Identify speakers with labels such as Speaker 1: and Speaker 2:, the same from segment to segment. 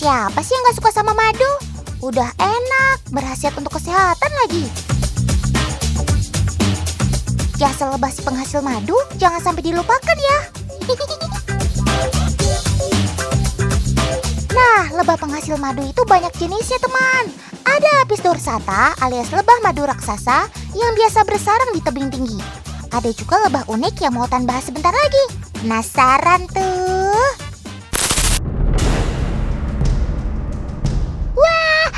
Speaker 1: Siapa sih yang gak suka sama madu? Udah enak, berkhasiat untuk kesehatan lagi. Jasa lebah si penghasil madu jangan sampai dilupakan ya. Nah, lebah penghasil madu itu banyak jenisnya teman. Ada Apis dorsata alias lebah madu raksasa yang biasa bersarang di tebing tinggi. Ada juga lebah unik yang mau Tan bahas sebentar lagi. Penasaran tuh? Wah,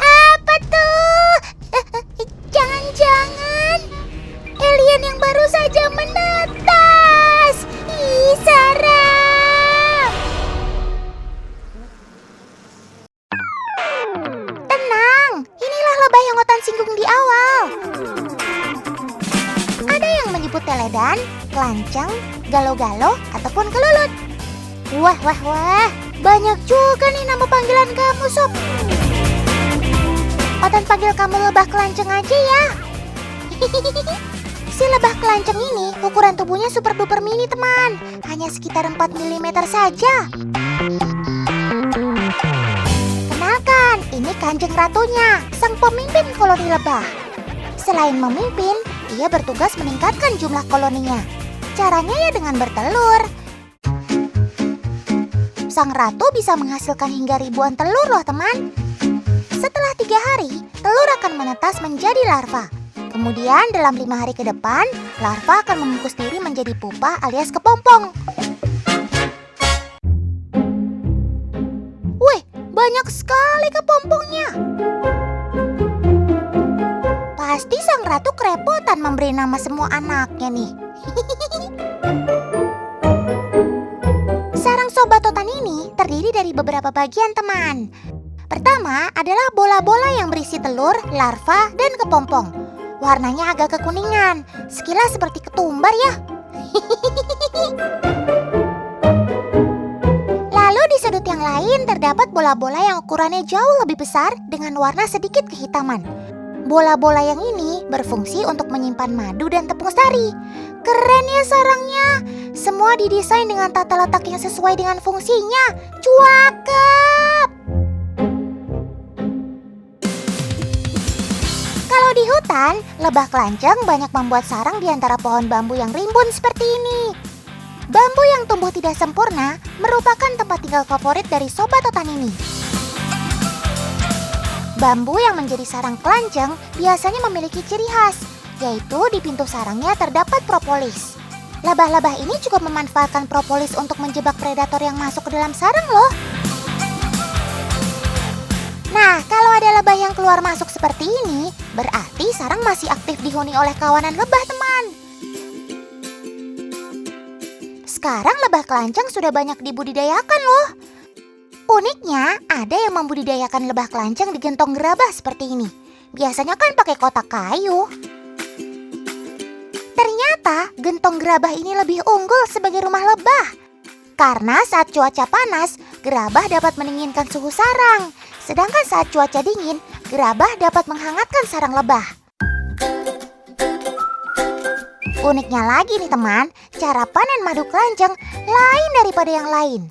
Speaker 1: apa tuh? Jangan-jangan alien yang baru saja menetas. Ih, seram. Tenang, inilah lebah yang Otan singgung di awal. Ada yang menyebut teledan, kelanceng, galo-galo, ataupun kelulut. Wah, banyak juga nih nama panggilan kamu, Sob. Otan panggil kamu lebah kelanceng aja ya. Si lebah kelanceng ini ukuran tubuhnya super duper mini teman. Hanya sekitar 4 mm saja. Kenalkan, ini Kanjeng Ratunya, sang pemimpin koloni lebah. Selain memimpin, ia bertugas meningkatkan jumlah koloninya. Caranya ya dengan bertelur. Sang ratu bisa menghasilkan hingga ribuan telur loh teman. Setelah 3 hari, telur akan menetas menjadi larva. Kemudian dalam 5 hari ke depan, larva akan membungkus diri menjadi pupa alias kepompong. Wih, banyak sekali kepompongnya. Pasti sang ratu kerepotan memberi nama semua anaknya nih. Sarang sobat Otan ini terdiri dari beberapa bagian teman. Pertama adalah bola-bola yang berisi telur, larva, dan kepompong. Warnanya agak kekuningan, sekilas seperti ketumbar ya. Lalu di sudut yang lain terdapat bola-bola yang ukurannya jauh lebih besar dengan warna sedikit kehitaman. Bola-bola yang ini berfungsi untuk menyimpan madu dan tepung sari. Keren ya sarangnya. Semua didesain dengan tata letak yang sesuai dengan fungsinya. Cakep. Kalau di hutan, lebah kelanceng banyak membuat sarang di antara pohon bambu yang rimbun seperti ini. Bambu yang tumbuh tidak sempurna merupakan tempat tinggal favorit dari sobat Otan ini. Bambu yang menjadi sarang kelanceng biasanya memiliki ciri khas, yaitu di pintu sarangnya terdapat propolis. Lebah-lebah ini juga memanfaatkan propolis untuk menjebak predator yang masuk ke dalam sarang loh. Nah, kalau ada lebah yang keluar masuk seperti ini, berarti sarang masih aktif dihuni oleh kawanan lebah teman. Sekarang lebah kelanceng sudah banyak dibudidayakan loh. Uniknya, ada yang membudidayakan lebah kelanceng di gentong gerabah seperti ini. Biasanya kan pakai kotak kayu. Ternyata gentong gerabah ini lebih unggul sebagai rumah lebah. Karena saat cuaca panas, gerabah dapat mendinginkan suhu sarang. Sedangkan saat cuaca dingin, gerabah dapat menghangatkan sarang lebah. Uniknya lagi nih teman, cara panen madu kelanceng lain daripada yang lain.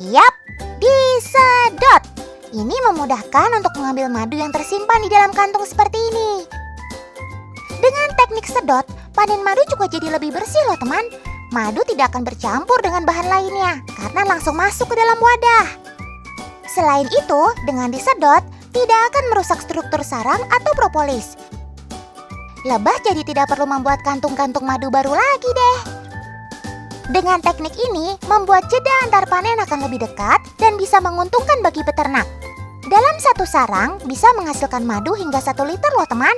Speaker 1: Yap, disedot. Ini memudahkan untuk mengambil madu yang tersimpan di dalam kantung seperti ini. Dengan teknik sedot, panen madu juga jadi lebih bersih loh teman. Madu tidak akan bercampur dengan bahan lainnya karena langsung masuk ke dalam wadah. Selain itu, dengan disedot, tidak akan merusak struktur sarang atau propolis. Lebah jadi tidak perlu membuat kantung-kantung madu baru lagi deh. Dengan teknik ini, membuat jeda antar panen akan lebih dekat dan bisa menguntungkan bagi peternak. Dalam satu sarang, bisa menghasilkan madu hingga 1 liter loh teman.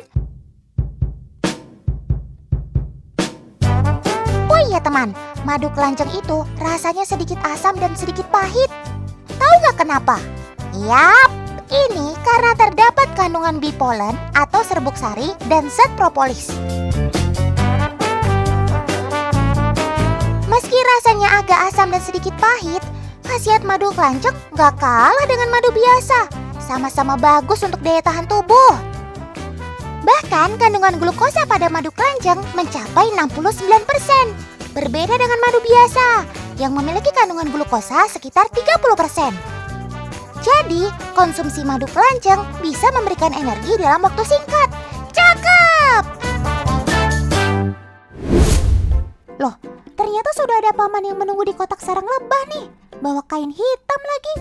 Speaker 1: Oh iya teman, madu kelanceng itu rasanya sedikit asam dan sedikit pahit. Tahu gak kenapa? Yap, ini karena terdapat kandungan bipolen atau serbuk sari dan zat propolis. Meski rasanya agak asam dan sedikit pahit, khasiat madu kelanceng gak kalah dengan madu biasa. Sama-sama bagus untuk daya tahan tubuh. Bahkan kandungan glukosa pada madu kelanceng mencapai 69%. Berbeda dengan madu biasa yang memiliki kandungan glukosa sekitar 30%. Jadi, konsumsi madu keranjang bisa memberikan energi dalam waktu singkat. Cakep! Loh, ternyata sudah ada paman yang menunggu di kotak sarang lebah nih. Bawa kain hitam lagi.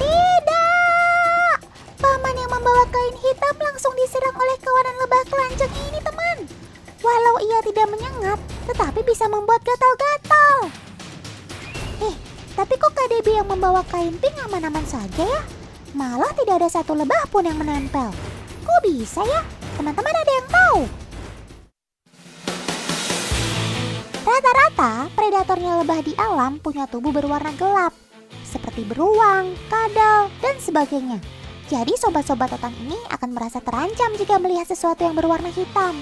Speaker 1: Tidak! Paman yang membawa kain hitam langsung diserang oleh kawanan lebah keranjang ini, teman. Walau ia tidak menyengat, tetapi bisa membuat gatal-gatal. Tapi kok Kak Debbie yang membawa kain pink aman-aman saja ya? Malah tidak ada satu lebah pun yang menempel. Kok bisa ya? Teman-teman ada yang tahu? Rata-rata predatornya lebah di alam punya tubuh berwarna gelap, seperti beruang, kadal, dan sebagainya. Jadi sobat-sobat totan ini akan merasa terancam jika melihat sesuatu yang berwarna hitam.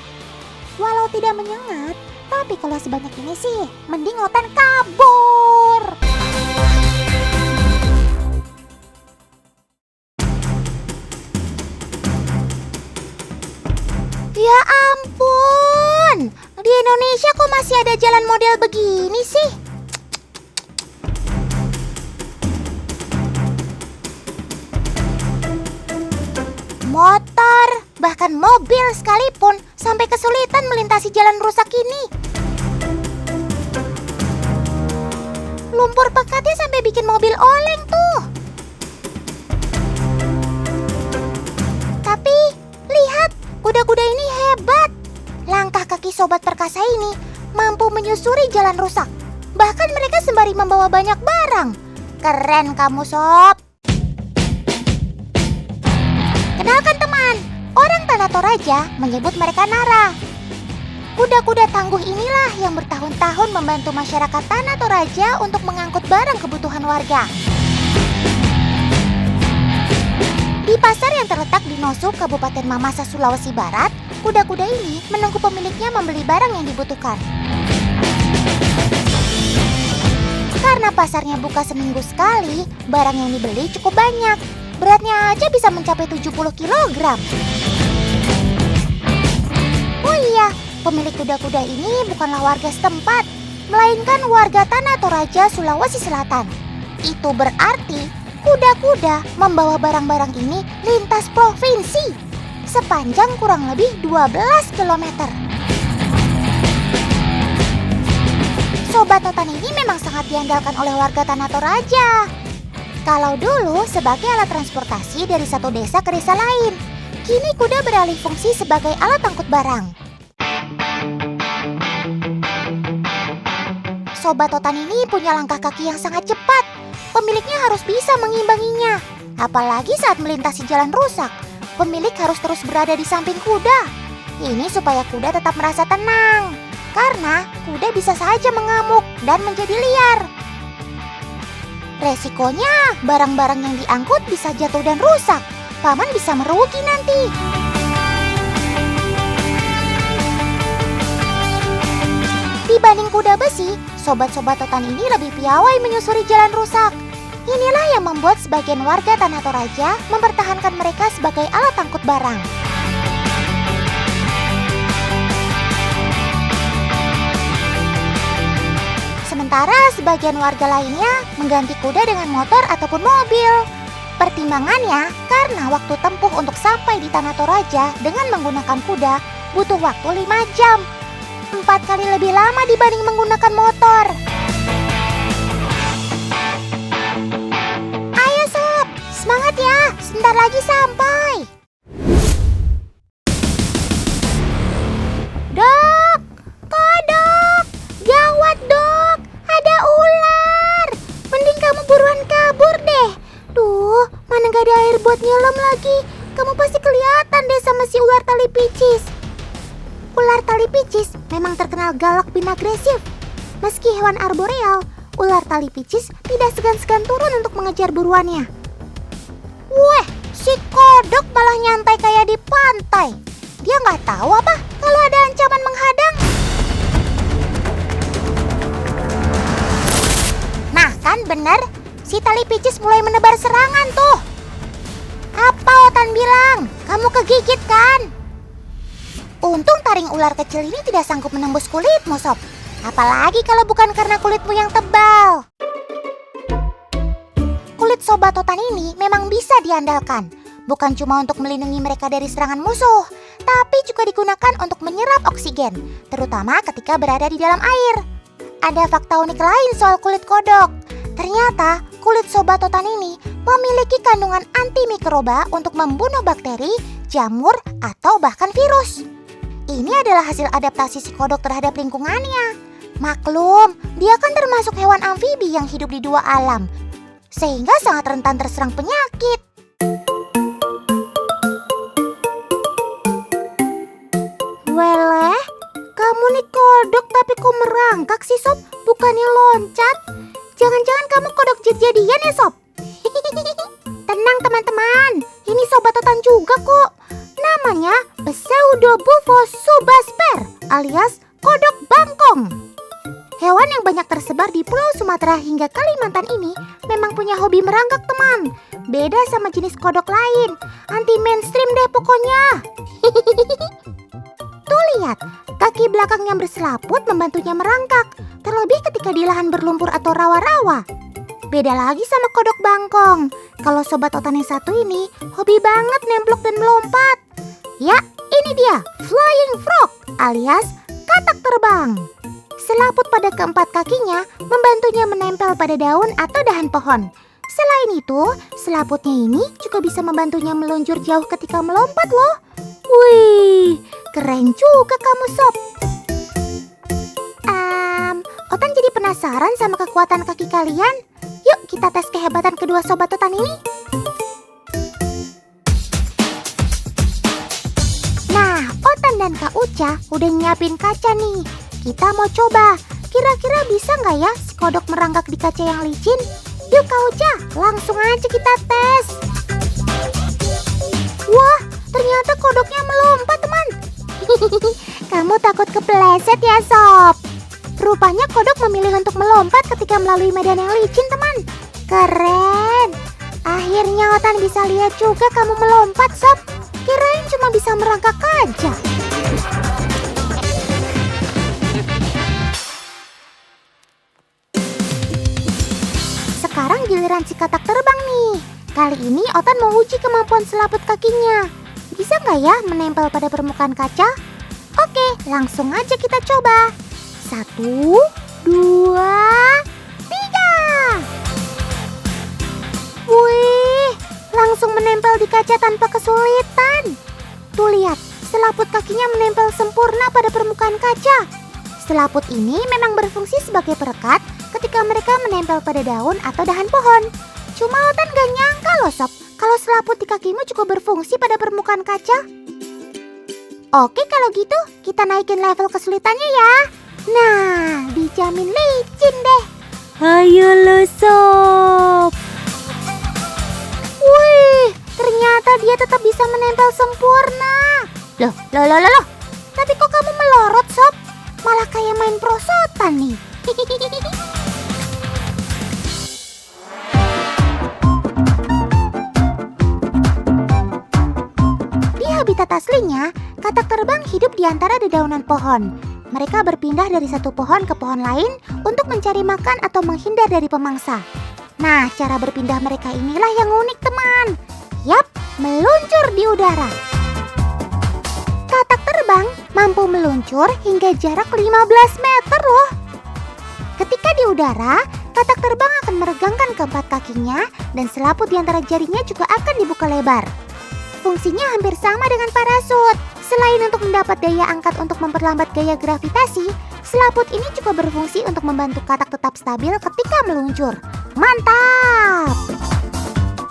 Speaker 1: Walau tidak menyengat, tapi kalau sebanyak ini sih, mending otan kabur. Ya ampun, di Indonesia kok masih ada jalan model begini sih? Motor, bahkan mobil sekalipun sampai kesulitan melintasi jalan rusak ini. Lumpur pekatnya sampai bikin mobil oleng tuh. Tapi, lihat, kuda-kuda ini hebat. Langkah kaki sobat perkasa ini mampu menyusuri jalan rusak. Bahkan mereka sembari membawa banyak barang. Keren kamu, Sob. Kenalkan teman, orang Tanah Toraja menyebut mereka Nara. Kuda-kuda tangguh inilah yang bertahun-tahun membantu masyarakat Tanah Toraja untuk mengangkut barang kebutuhan warga. Di pasar yang terletak di Nosuk, Kabupaten Mamasa, Sulawesi Barat, kuda-kuda ini menunggu pemiliknya membeli barang yang dibutuhkan. Karena pasarnya buka seminggu sekali, barang yang dibeli cukup banyak. Beratnya aja bisa mencapai 70 kg. Oh iya, pemilik kuda-kuda ini bukanlah warga setempat, melainkan warga Tanah Toraja, Sulawesi Selatan. Itu berarti kuda-kuda membawa barang-barang ini lintas provinsi sepanjang kurang lebih 12 km. Sobat Totan ini memang sangat diandalkan oleh warga Tanah Toraja. Kalau dulu sebagai alat transportasi dari satu desa ke desa lain, kini kuda beralih fungsi sebagai alat angkut barang. Sobat Totan ini punya langkah kaki yang sangat cepat. Pemiliknya harus bisa mengimbanginya. Apalagi saat melintasi jalan rusak, pemilik harus terus berada di samping kuda. Ini supaya kuda tetap merasa tenang. Karena kuda bisa saja mengamuk dan menjadi liar. Resikonya, barang-barang yang diangkut bisa jatuh dan rusak. Paman bisa merugi nanti. Dibanding kuda besi, sobat-sobat Totan ini lebih piawai menyusuri jalan rusak. Inilah yang membuat sebagian warga Tanah Toraja mempertahankan mereka sebagai alat angkut barang. Sementara sebagian warga lainnya mengganti kuda dengan motor ataupun mobil. Pertimbangannya karena waktu tempuh untuk sampai di Tanah Toraja dengan menggunakan kuda butuh waktu 5 jam. 4 kali lebih lama dibanding menggunakan motor. Ayo sob, semangat ya, sebentar lagi sampai. Dok, kodok, gawat dok, ada ular. Mending kamu buruan kabur deh. Duh, mana gak ada air buat nyelam lagi. Kamu pasti kelihatan deh sama si ular tali picis. Ular tali picis memang terkenal galak dan agresif. Meski hewan arboreal, ular tali picis tidak segan-segan turun untuk mengejar buruannya. Weh, si kodok malah nyantai kayak di pantai. Dia nggak tahu apa kalau ada ancaman menghadang. Nah kan bener, si tali picis mulai menebar serangan tuh. Apa Otan bilang? Kamu kegigit kan? Untung taring ular kecil ini tidak sanggup menembus kulitmu, Sob. Apalagi kalau bukan karena kulitmu yang tebal. Kulit Sobat Otan ini memang bisa diandalkan. Bukan cuma untuk melindungi mereka dari serangan musuh, tapi juga digunakan untuk menyerap oksigen, terutama ketika berada di dalam air. Ada fakta unik lain soal kulit kodok. Ternyata kulit Sobat Otan ini memiliki kandungan antimikroba untuk membunuh bakteri, jamur, atau bahkan virus. Ini adalah hasil adaptasi si kodok terhadap lingkungannya. Maklum, dia kan termasuk hewan amfibi yang hidup di dua alam, sehingga sangat rentan terserang penyakit. Weleh, kamu nih kodok tapi kok merangkak sih, Sob? Bukannya loncat? Jangan-jangan kamu kodok jadi-jadian ya, Sob? Tenang teman-teman, ini Sobat Otan juga kok. Namanya Pseudobufo subasper alias kodok bangkong. Hewan yang banyak tersebar di Pulau Sumatera hingga Kalimantan ini memang punya hobi merangkak, teman. Beda sama jenis kodok lain, anti mainstream deh pokoknya. Tuh lihat, kaki belakang yang berselaput membantunya merangkak, terlebih ketika di lahan berlumpur atau rawa-rawa. Beda lagi sama kodok bangkong. Kalau Sobat Otan yang satu ini hobi banget nemplok dan melompat. Ya, ini dia, flying frog alias katak terbang. Selaput pada keempat kakinya membantunya menempel pada daun atau dahan pohon. Selain itu, selaputnya ini juga bisa membantunya meluncur jauh ketika melompat loh. Wih, keren juga kamu, Sob. Otan jadi penasaran sama kekuatan kaki kalian. Yuk kita tes kehebatan kedua Sobat Otan ini. Nah, Otan dan Kak Uca udah nyiapin kaca nih. Kita mau coba, kira-kira bisa nggak ya si kodok merangkak di kaca yang licin? Yuk Kak Uca, langsung aja kita tes. Wah, ternyata kodoknya melompat, teman. Kamu takut kepleset ya, Sob? Rupanya kodok memilih untuk melompat ketika melalui medan yang licin, teman. Keren. Akhirnya Otan bisa lihat juga kamu melompat, Sob. Kirain cuma bisa merangkak aja. Sekarang giliran si katak terbang nih. Kali ini Otan mau uji kemampuan selaput kakinya. Bisa nggak ya menempel pada permukaan kaca? Oke, langsung aja kita coba. 1, 2, 3. Wih, langsung menempel di kaca tanpa kesulitan. Tuh lihat, selaput kakinya menempel sempurna pada permukaan kaca. Selaput ini memang berfungsi sebagai perekat ketika mereka menempel pada daun atau dahan pohon. Cuma Otan gak nyangka loh, Sob, kalau selaput di kakimu juga berfungsi pada permukaan kaca. Oke, kalau gitu kita naikin level kesulitannya ya. Nah, dijamin licin deh. Ayo lo, Sob. Wih, ternyata dia tetap bisa menempel sempurna. Loh. Tapi kok kamu melorot, Sob? Malah kayak main prosotan nih. Di habitat aslinya, katak terbang hidup di antara dedaunan pohon. Mereka berpindah dari satu pohon ke pohon lain untuk mencari makan atau menghindar dari pemangsa. Nah, cara berpindah mereka inilah yang unik, teman. Yap, meluncur di udara. Katak terbang mampu meluncur hingga jarak 15 meter loh. Ketika di udara, katak terbang akan meregangkan keempat kakinya dan selaput di antara jarinya juga akan dibuka lebar. Fungsinya hampir sama dengan parasut. Selain untuk mendapat daya angkat untuk memperlambat gaya gravitasi, selaput ini juga berfungsi untuk membantu katak tetap stabil ketika meluncur. Mantap!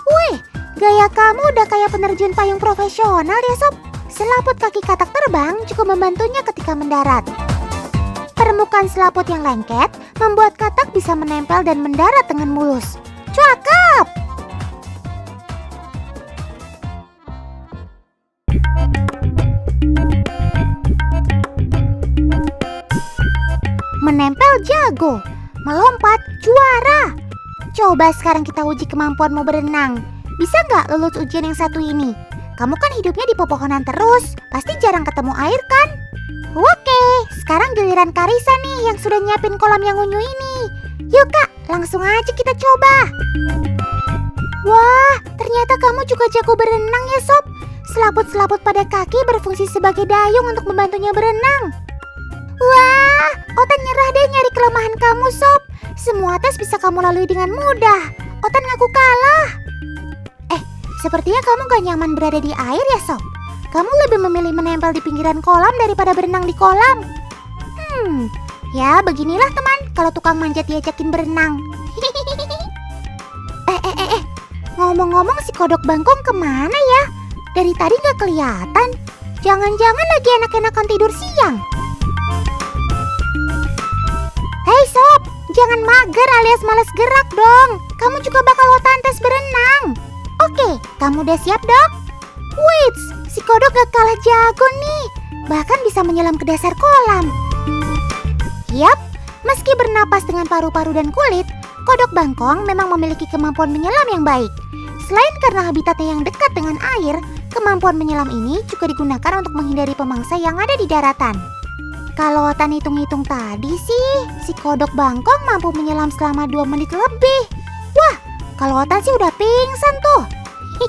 Speaker 1: Wih, gaya kamu udah kayak penerjun payung profesional ya, Sob. Selaput kaki katak terbang juga membantunya ketika mendarat. Permukaan selaput yang lengket membuat katak bisa menempel dan mendarat dengan mulus. Cakep! Menempel jago, melompat juara. Coba sekarang kita uji kemampuanmu berenang. bisa nggak lulus ujian yang satu ini? Kamu kan hidupnya di pepohonan terus, pasti jarang ketemu air kan? Oke, sekarang giliran Karisa nih yang sudah nyiapin kolam yang unyu ini. Yuk Kak, langsung aja kita coba. Wah, ternyata kamu juga jago berenang ya Sob. Selaput-selaput pada kaki berfungsi sebagai dayung untuk membantunya berenang. Wah, Otan nyerah deh nyari kelemahan kamu Sob. Semua tes bisa kamu lalui dengan mudah. Otan ngaku kalah. Sepertinya kamu gak nyaman berada di air ya Sob. Kamu lebih memilih menempel di pinggiran kolam daripada berenang di kolam. Ya beginilah teman kalau tukang manjat diajakin berenang. Ngomong-ngomong si kodok bangkong kemana ya? Dari tadi gak kelihatan. Jangan-jangan lagi enak-enakan tidur siang. Hei Sob, jangan mager alias males gerak dong. Kamu juga bakal Otan tes berenang. Oke, kamu udah siap dok? Wits, si kodok gak kalah jago nih. Bahkan bisa menyelam ke dasar kolam. Yap, meski bernapas dengan paru-paru dan kulit, kodok bangkong memang memiliki kemampuan menyelam yang baik. Selain karena habitatnya yang dekat dengan air, kemampuan menyelam ini juga digunakan untuk menghindari pemangsa yang ada di daratan. Kalau Otan hitung-hitung tadi sih, si kodok bangkong mampu menyelam selama 2 menit lebih. Wah, kalau Otan sih udah pingsan tuh. Oh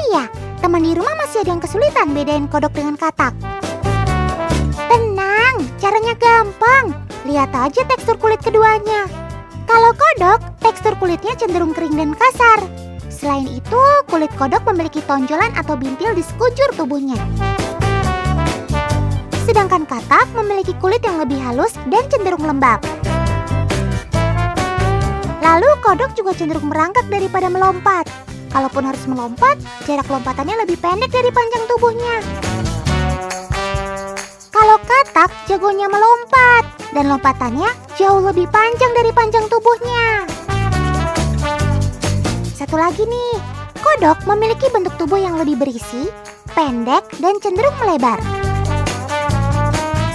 Speaker 1: iya, teman di rumah masih ada yang kesulitan bedain kodok dengan katak. Tenang, caranya gampang. Lihat aja tekstur kulit keduanya. Kalau kodok, tekstur kulitnya cenderung kering dan kasar. Selain itu, kulit kodok memiliki tonjolan atau bintil di sekujur tubuhnya. Sedangkan katak memiliki kulit yang lebih halus dan cenderung lembab. Lalu kodok juga cenderung merangkak daripada melompat. Kalaupun harus melompat, jarak lompatannya lebih pendek dari panjang tubuhnya. Kalau katak jagonya melompat dan lompatannya jauh lebih panjang dari panjang tubuhnya. Satu lagi nih, kodok memiliki bentuk tubuh yang lebih berisi, pendek, dan cenderung melebar.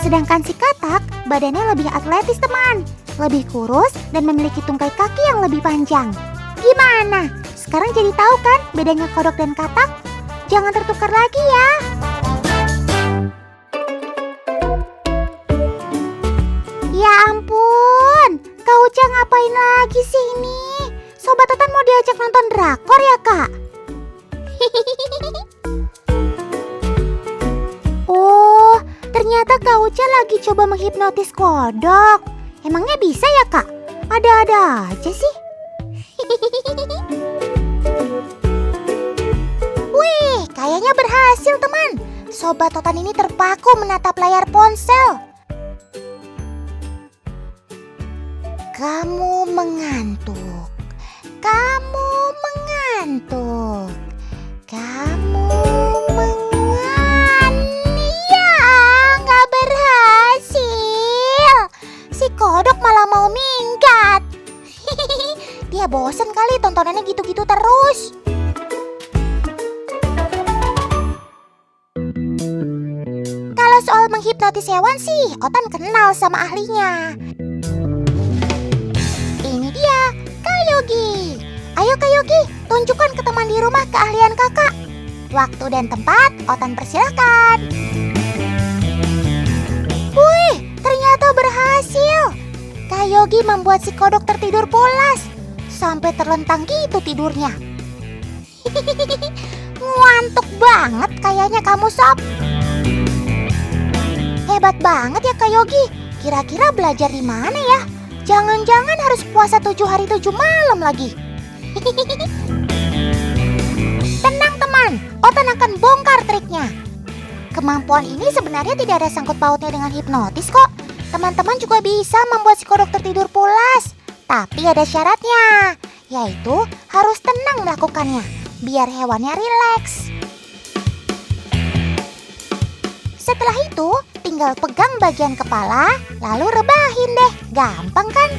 Speaker 1: Sedangkan si katak, badannya lebih atletis teman, lebih kurus, dan memiliki tungkai kaki yang lebih panjang. Gimana? Sekarang jadi tahu kan bedanya kodok dan katak? Jangan tertukar lagi ya. Ya ampun, Kak Uca ngapain lagi sih ini? Sobat Otan mau diajak nonton drakor ya Kak? Oh, ternyata Kak Uca lagi coba menghipnotis kodok. Emangnya bisa ya Kak? Ada-ada aja sih. Wih, kayaknya berhasil teman. Sobat Otan ini terpaku menatap layar ponsel. Kamu mengantuk. Kamu mengantuk. Kamu ya, nggak berhasil. Si kodok malah mau minggat. Dia bosen kali tontonannya gitu-gitu terus. Kalau soal menghipnotis hewan sih, Otan kenal sama ahlinya. Ini dia, Kak Yogi. Ayo Kak Yogi, tunjukkan ke teman di rumah keahlian kakak. Waktu dan tempat, Otan persilahkan. Wih, ternyata berhasil. Kak Yogi membuat si kodok tertidur pulas. Sampai terlentang gitu tidurnya. Ngantuk banget kayaknya kamu Sob. Hebat banget ya Kak Yogi. Kira-kira belajar di mana ya? Jangan-jangan harus puasa 7 hari 7 malam lagi. Tenang teman, Otan akan bongkar triknya. Kemampuan ini sebenarnya tidak ada sangkut pautnya dengan hipnotis kok. Teman-teman juga bisa membuat si kodok tertidur pulas. Tapi ada syaratnya, yaitu harus tenang melakukannya, biar hewannya rileks. Setelah itu, tinggal pegang bagian kepala, lalu rebahin deh. Gampang kan?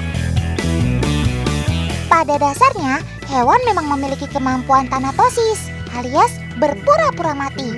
Speaker 1: Pada dasarnya, hewan memang memiliki kemampuan tanatosis, alias berpura-pura mati.